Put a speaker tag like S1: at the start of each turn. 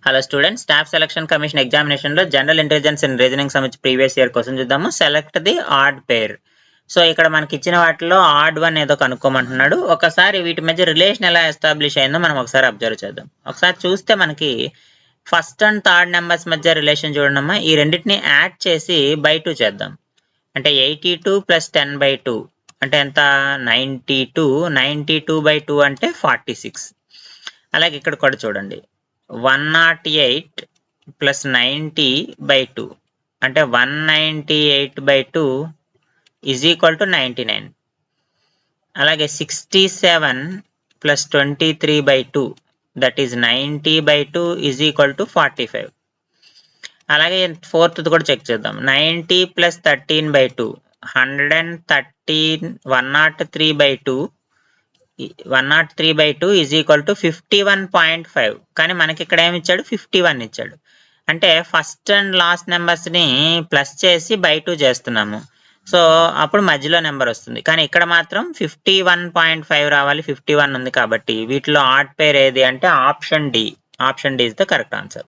S1: Hello students, staff selection commission examination లో general intelligence and reasoning సంబంధించి previous year కోసం చూద్దాము. Select the add pair. So ఇక్కడ మనకి ఇచ్చిన వాటిలో ఆడ్ వన్ ఏదో కనుక్కోమంటున్నాడు. ఒకసారి వీటి మధ్య రిలేషన్ ఎలా ఎస్టాబ్లిష్ అయిందో మనం ఒకసారి అబ్జర్వ్ చేద్దాం. ఒకసారి చూస్తే మనకి ఫస్ట్ అండ్ థర్డ్ నెంబర్స్ మధ్య రిలేషన్ చూడమ్మా. ఈ రెండింటిని యాడ్ చేసి బై 2 చేద్దాం. అంటే 82 ప్లస్ 10/2 అంటే ఎంత? 92. 92/2 అంటే 46. అలాగే ఇక్కడ కూడా చూడండి, 108 ప్లస్ 90/2 అంటే 198/2 ఈజ్ ఈక్వల్ టు 99. అలాగే 67 plus 23/2 that is 90/2 is equal to 45. అలాగే ఫోర్త్ కూడా చెక్ చేద్దాం. 90 ప్లస్ 13/2 113. 103/2 103/2 is equal to 51.5. కానీ మనకి ఇక్కడ ఏమి ఇచ్చాడు? 51 ఇచ్చాడు. అంటే ఫస్ట్ అండ్ లాస్ట్ నెంబర్స్ని ప్లస్ చేసి బై 2 చేస్తున్నాము. సో అప్పుడు మధ్యలో నెంబర్ వస్తుంది. కానీ ఇక్కడ మాత్రం 51.5 రావాలి. 51 ఉంది కాబట్టి వీటిలో ఆడ్ పేర్ ఏది అంటే option D. Option D is the correct answer.